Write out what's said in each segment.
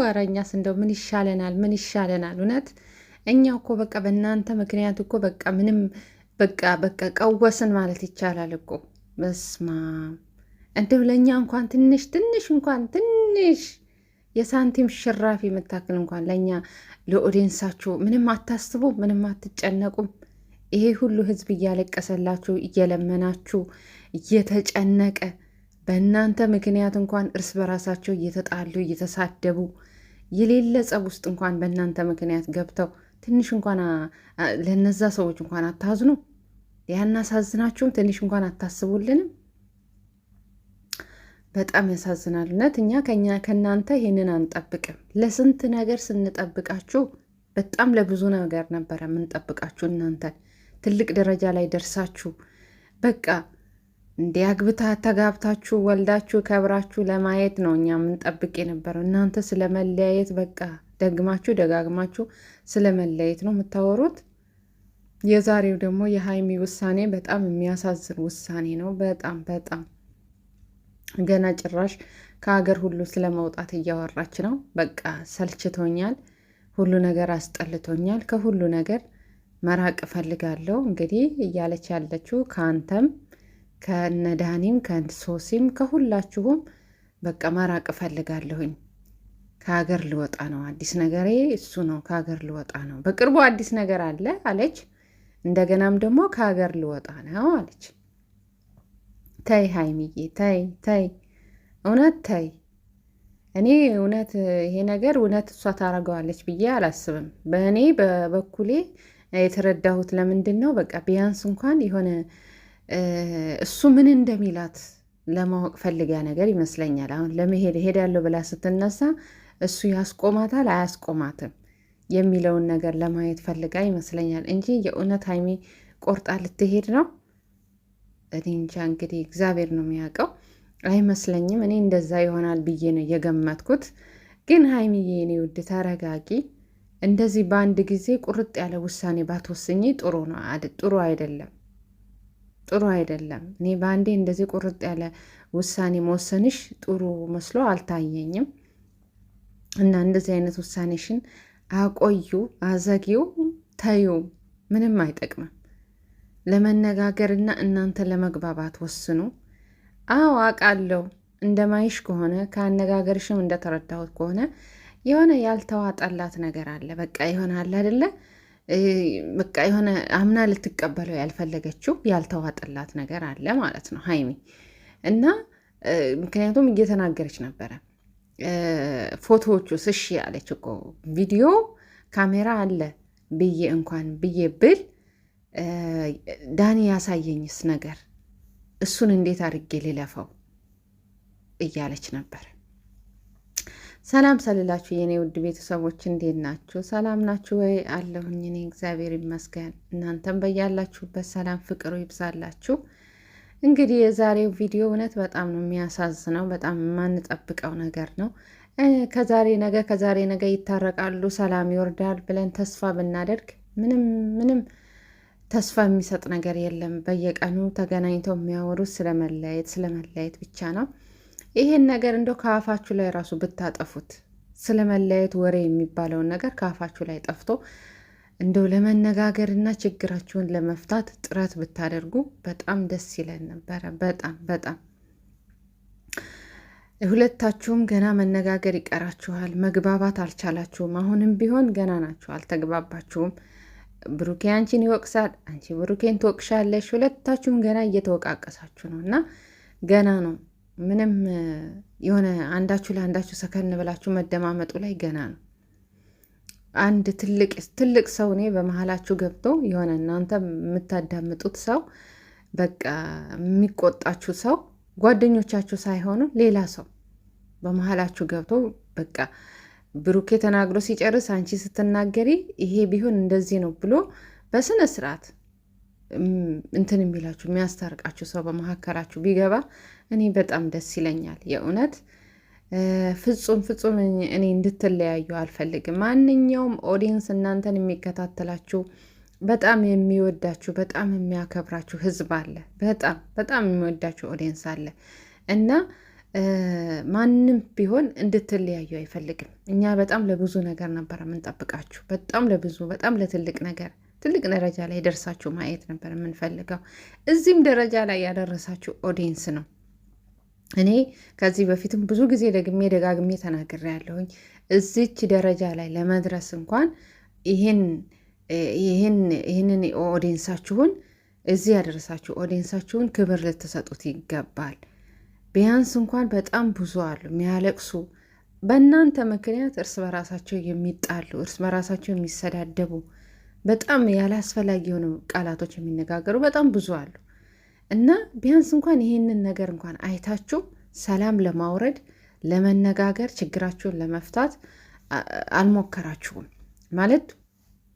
አረኛስ እንደው ምን ይሻለናል? ምን ይሻለናል? እውነት እኛ እኮ በቃ በእናንተ ምክንያት እኮ በቃ ምንም በቃ ቀወስን ማለት ይቻላል እኮ። በስማ እንደው ለእኛ እንኳን ትንሽ እንኳን ትንሽ የሳንቲም ሽራፊ የምታክል እንኳን ለእኛ ለኦዲየንሳችሁ ምንም አታስቡ፣ ምንም አትጨነቁም። ይሄ ሁሉ ህዝብ እያለቀሰላችሁ እየለመናችሁ እየተጨነቀ በእናንተ ምክንያት እንኳን እርስ በራሳቸው እየተጣሉ እየተሳደቡ የሌለ ጸብ ውስጥ እንኳን በእናንተ ምክንያት ገብተው ትንሽ እንኳን ለነዛ ሰዎች እንኳን አታዝኑ? ያናሳዝናችሁም? ትንሽ እንኳን አታስቡልንም? በጣም ያሳዝናል። እውነት እኛ ከእናንተ ይህንን አንጠብቅም። ለስንት ነገር ስንጠብቃችሁ በጣም ለብዙ ነገር ነበረ የምንጠብቃችሁ። እናንተን ትልቅ ደረጃ ላይ ደርሳችሁ በቃ እንዲያግብታ ተጋብታችሁ ወልዳችሁ ከብራችሁ ለማየት ነው እኛ የምንጠብቅ የነበረው። እናንተ ስለ መለያየት በቃ ደግማችሁ ደጋግማችሁ ስለ መለያየት ነው የምታወሩት። የዛሬው ደግሞ የሀይሚ ውሳኔ በጣም የሚያሳዝን ውሳኔ ነው። በጣም በጣም ገና ጭራሽ ከሀገር ሁሉ ስለ መውጣት እያወራች ነው። በቃ ሰልችቶኛል፣ ሁሉ ነገር አስጠልቶኛል፣ ከሁሉ ነገር መራቅ እፈልጋለሁ እንግዲህ እያለች ያለችው ከአንተም ከነዳኒም ከሶሲም ከሁላችሁም በቃ መራቅ እፈልጋለሁኝ። ከሀገር ልወጣ ነው፣ አዲስ ነገሬ እሱ ነው። ከሀገር ልወጣ ነው፣ በቅርቡ አዲስ ነገር አለ አለች። እንደገናም ደግሞ ከሀገር ልወጣ ነው አለች። ተይ ሀይሚዬ ተይ ተይ፣ እውነት ተይ። እኔ እውነት ይሄ ነገር እውነት እሷ ታረገዋለች ብዬ አላስብም። በእኔ በበኩሌ የተረዳሁት ለምንድን ነው በቃ ቢያንስ እንኳን የሆነ እሱ ምን እንደሚላት ለማወቅ ፈልጋ ነገር ይመስለኛል። አሁን ለመሄድ ሄዳለሁ ብላ ስትነሳ እሱ ያስቆማታል አያስቆማትም የሚለውን ነገር ለማየት ፈልጋ ይመስለኛል እንጂ የእውነት ሀይሚ ቆርጣ ልትሄድ ነው። እኔ እንጃ እንግዲህ እግዚአብሔር ነው የሚያውቀው። አይመስለኝም። እኔ እንደዛ ይሆናል ብዬ ነው የገመትኩት። ግን ሀይሚዬ የኔ ውድ ተረጋጊ። እንደዚህ በአንድ ጊዜ ቁርጥ ያለ ውሳኔ ባትወስኝ ጥሩ ነው። ጥሩ አይደለም፣ ጥሩ አይደለም። እኔ በአንዴ እንደዚህ ቁርጥ ያለ ውሳኔ መወሰንሽ ጥሩ መስሎ አልታየኝም። እና እንደዚህ አይነት ውሳኔሽን አቆዩ፣ አዘጊው፣ ተዩ። ምንም አይጠቅምም። ለመነጋገርና እናንተ ለመግባባት ወስኑ። አዎ አውቃለሁ። እንደማይሽ ከሆነ ከአነጋገርሽም እንደተረዳሁት ከሆነ የሆነ ያልተዋጠላት ነገር አለ። በቃ የሆነ አለ አይደለ? በቃ የሆነ አምና ልትቀበለው ያልፈለገችው ያልተዋጠላት ነገር አለ ማለት ነው ሀይሚ። እና ምክንያቱም እየተናገረች ነበረ ፎቶዎቹ ስሺ ያለች እኮ ቪዲዮ ካሜራ አለ ብዬ እንኳን ብዬ ብል ዳኒ ያሳየኝስ ነገር እሱን እንዴት አድርጌ ልለፈው እያለች ነበር። ሰላም ሰልላችሁ የኔ ውድ ቤተሰቦች እንዴት ናችሁ? ሰላም ናችሁ ወይ? አለሁኝ እኔ እግዚአብሔር ይመስገን። እናንተም በያላችሁበት ሰላም ፍቅሩ ይብዛላችሁ። እንግዲህ የዛሬው ቪዲዮ እውነት በጣም ነው የሚያሳዝነው። በጣም የማንጠብቀው ነገር ነው። ከዛሬ ነገ ይታረቃሉ፣ ሰላም ይወርዳል ብለን ተስፋ ብናደርግ ምንም ተስፋ የሚሰጥ ነገር የለም። በየቀኑ ተገናኝተው የሚያወሩት ስለመለያየት ብቻ ነው። ይሄን ነገር እንደው ከአፋችሁ ላይ ራሱ ብታጠፉት፣ ስለመለያየት ወሬ የሚባለውን ነገር ከአፋችሁ ላይ ጠፍቶ እንደው ለመነጋገርና ችግራችሁን ለመፍታት ጥረት ብታደርጉ በጣም ደስ ይለን ነበረ። በጣም ሁለታችሁም ገና መነጋገር ይቀራችኋል። መግባባት አልቻላችሁም። አሁንም ቢሆን ገና ናችሁ፣ አልተግባባችሁም። ብሩኬ አንቺን ይወቅሳል፣ አንቺ ብሩኬን ትወቅሻለሽ። ሁለታችሁም ገና እየተወቃቀሳችሁ ነው እና ገና ነው። ምንም የሆነ አንዳችሁ ለአንዳችሁ ሰከን ብላችሁ መደማመጡ ላይ ገና ነው። አንድ ትልቅ ሰው እኔ በመሀላችሁ ገብቶ የሆነ እናንተ የምታዳምጡት ሰው በቃ የሚቆጣችሁ ሰው ጓደኞቻችሁ ሳይሆኑ ሌላ ሰው በመሀላችሁ ገብቶ በቃ ብሩኬ ተናግሮ ሲጨርስ አንቺ ስትናገሪ ይሄ ቢሆን እንደዚህ ነው ብሎ በስነ ስርዓት እንትን የሚላችሁ የሚያስታርቃችሁ ሰው በመካከላችሁ ቢገባ እኔ በጣም ደስ ይለኛል። የእውነት ፍጹም እኔ እንድትለያዩ አልፈልግም። ማንኛውም ኦዲየንስ እናንተን የሚከታተላችሁ በጣም የሚወዳችሁ በጣም የሚያከብራችሁ ህዝብ አለ። በጣም የሚወዳችሁ ኦዲየንስ አለ እና ማንም ቢሆን እንድትለያዩ አይፈልግም። እኛ በጣም ለብዙ ነገር ነበር የምንጠብቃችሁ፣ በጣም ለትልቅ ነገር ትልቅ ደረጃ ላይ ደርሳችሁ ማየት ነበር የምንፈልገው። እዚህም ደረጃ ላይ ያደረሳችሁ ኦዲየንስ ነው። እኔ ከዚህ በፊትም ብዙ ጊዜ ደጋግሜ ተናግሬያለሁኝ። እዚች ደረጃ ላይ ለመድረስ እንኳን ይህንን ኦዲየንሳችሁን እዚህ ያደረሳችሁ ኦዲየንሳችሁን ክብር ልትሰጡት ይገባል። ቢያንስ እንኳን በጣም ብዙ አሉ የሚያለቅሱ በእናንተ ምክንያት እርስ በራሳቸው የሚጣሉ እርስ በራሳቸው የሚሰዳደቡ በጣም ያላስፈላጊ የሆኑ ቃላቶች የሚነጋገሩ በጣም ብዙ አሉ እና ቢያንስ እንኳን ይህንን ነገር እንኳን አይታችሁ ሰላም ለማውረድ ለመነጋገር ችግራችሁን ለመፍታት አልሞከራችሁም ማለት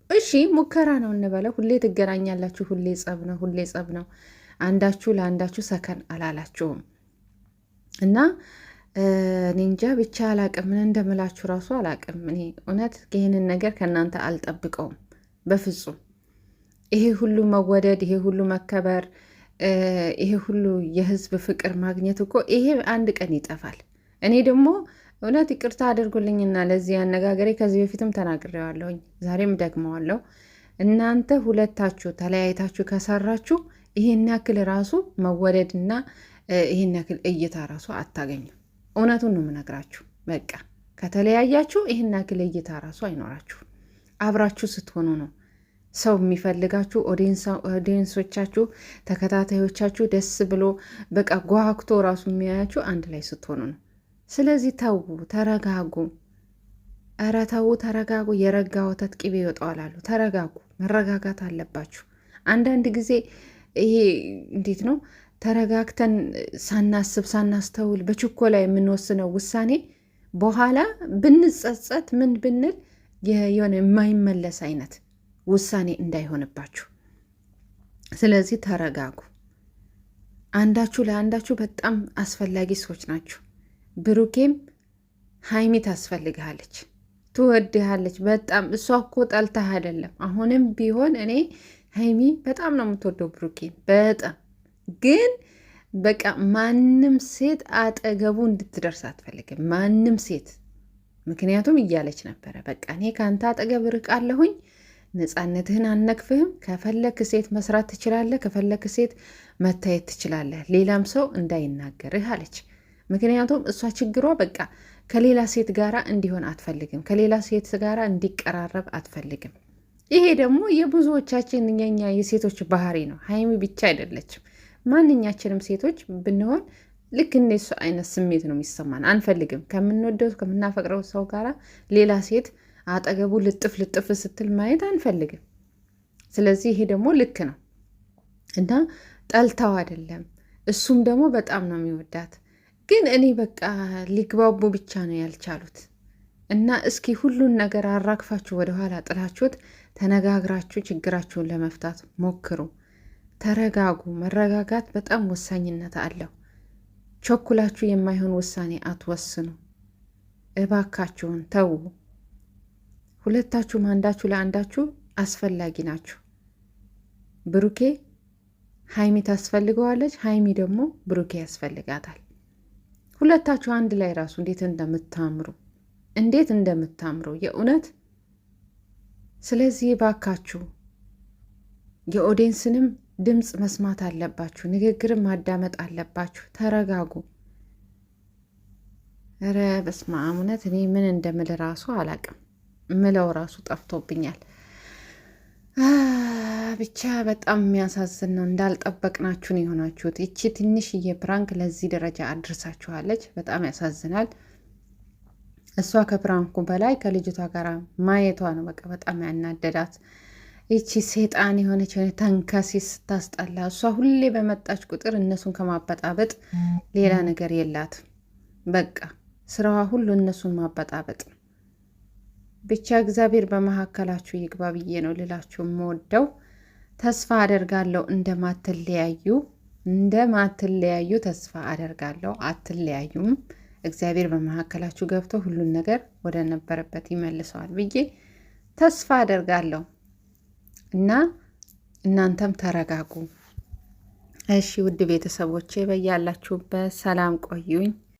እሺ ሙከራ ነው እንበለው። ሁሌ ትገናኛላችሁ፣ ሁሌ ጸብ ነው። አንዳችሁ ለአንዳችሁ ሰከን አላላችሁም እና እኔ እንጃ ብቻ አላቅም፣ ምን እንደምላችሁ ራሱ አላቅም። እኔ እውነት ይህንን ነገር ከእናንተ አልጠብቀውም በፍጹም። ይሄ ሁሉ መወደድ፣ ይሄ ሁሉ መከበር፣ ይሄ ሁሉ የህዝብ ፍቅር ማግኘት እኮ ይሄ አንድ ቀን ይጠፋል። እኔ ደግሞ እውነት ይቅርታ አድርጉልኝና ለዚህ አነጋገሬ ከዚህ በፊትም ተናግሬዋለሁኝ፣ ዛሬም ደግመዋለሁ። እናንተ ሁለታችሁ ተለያይታችሁ ከሰራችሁ ይሄን ያክል ራሱ መወደድና ይሄን ያክል እይታ ራሱ አታገኙም። እውነቱን ነው የምነግራችሁ። በቃ ከተለያያችሁ ይሄን ያክል እይታ ራሱ አይኖራችሁ። አብራችሁ ስትሆኑ ነው ሰው የሚፈልጋችሁ። ኦዲየንሶቻችሁ፣ ተከታታዮቻችሁ ደስ ብሎ በቃ ጓግቶ ራሱ የሚያያችሁ አንድ ላይ ስትሆኑ ነው። ስለዚህ ተዉ፣ ተረጋጉ። ኧረ ተዉ፣ ተረጋጉ። የረጋ ወተት ቅቤ ይወጣዋል አሉ። ተረጋጉ፣ መረጋጋት አለባችሁ። አንዳንድ ጊዜ ይሄ እንዴት ነው ተረጋግተን ሳናስብ ሳናስተውል በችኮላ የምንወስነው ውሳኔ በኋላ ብንጸጸት ምን ብንል የሆነ የማይመለስ አይነት ውሳኔ እንዳይሆንባችሁ። ስለዚህ ተረጋጉ። አንዳችሁ ለአንዳችሁ በጣም አስፈላጊ ሰዎች ናችሁ። ብሩኬም ሀይሚ ታስፈልግሃለች፣ ትወድሃለች በጣም። እሷ እኮ ጠልታህ አይደለም። አሁንም ቢሆን እኔ ሀይሚ በጣም ነው የምትወደው ብሩኬን በጣም ግን በቃ ማንም ሴት አጠገቡ እንድትደርስ አትፈልግም። ማንም ሴት ምክንያቱም እያለች ነበረ በቃ እኔ ከአንተ አጠገብ ርቃለሁኝ፣ ነፃነትህን አነክፍህም፣ ከፈለክ ሴት መስራት ትችላለህ፣ ከፈለክ ሴት መታየት ትችላለህ፣ ሌላም ሰው እንዳይናገርህ አለች። ምክንያቱም እሷ ችግሯ በቃ ከሌላ ሴት ጋራ እንዲሆን አትፈልግም፣ ከሌላ ሴት ጋራ እንዲቀራረብ አትፈልግም። ይሄ ደግሞ የብዙዎቻችን የኛ የሴቶች ባህሪ ነው። ሀይሚ ብቻ አይደለችም። ማንኛችንም ሴቶች ብንሆን ልክ እንደሱ አይነት ስሜት ነው የሚሰማን። አንፈልግም ከምንወደው ከምናፈቅረው ሰው ጋራ ሌላ ሴት አጠገቡ ልጥፍ ስትል ማየት አንፈልግም። ስለዚህ ይሄ ደግሞ ልክ ነው እና ጠልታው አይደለም። እሱም ደግሞ በጣም ነው የሚወዳት። ግን እኔ በቃ ሊግባቡ ብቻ ነው ያልቻሉት እና እስኪ ሁሉን ነገር አራግፋችሁ ወደኋላ ጥላችሁት ተነጋግራችሁ ችግራችሁን ለመፍታት ሞክሩ። ተረጋጉ። መረጋጋት በጣም ወሳኝነት አለው። ቸኩላችሁ የማይሆን ውሳኔ አትወስኑ እባካችሁን፣ ተዉ። ሁለታችሁም አንዳችሁ ለአንዳችሁ አስፈላጊ ናችሁ። ብሩኬ ሀይሚ ታስፈልገዋለች፣ ሀይሚ ደግሞ ብሩኬ ያስፈልጋታል። ሁለታችሁ አንድ ላይ ራሱ እንዴት እንደምታምሩ የእውነት። ስለዚህ እባካችሁ የኦዲየንስንም ድምፅ መስማት አለባችሁ፣ ንግግርም ማዳመጥ አለባችሁ። ተረጋጉ። ኧረ በስመ አብ እውነት እኔ ምን እንደምል ራሱ አላቅም። ምለው ራሱ ጠፍቶብኛል። ብቻ በጣም የሚያሳዝን ነው። እንዳልጠበቅናችሁን የሆናችሁት። ይቺ ትንሽዬ ፕራንክ ለዚህ ደረጃ አድርሳችኋለች። በጣም ያሳዝናል። እሷ ከፕራንኩ በላይ ከልጅቷ ጋር ማየቷ ነው በቃ በጣም ያናደዳት። ይቺ ሴጣን የሆነች ተንከሲስ ስታስጠላ። እሷ ሁሌ በመጣች ቁጥር እነሱን ከማበጣበጥ ሌላ ነገር የላትም። በቃ ስራዋ ሁሉ እነሱን ማበጣበጥ ነው። ብቻ እግዚአብሔር በመካከላችሁ ይግባ ብዬ ነው ልላችሁ የምወደው። ተስፋ አደርጋለሁ እንደማትለያዩ ተስፋ አደርጋለሁ። አትለያዩም። እግዚአብሔር በመካከላችሁ ገብቶ ሁሉን ነገር ወደ ነበረበት ይመልሰዋል ብዬ ተስፋ አደርጋለሁ እና እናንተም ተረጋጉ። እሺ ውድ ቤተሰቦቼ በያላችሁበት ሰላም ቆዩኝ።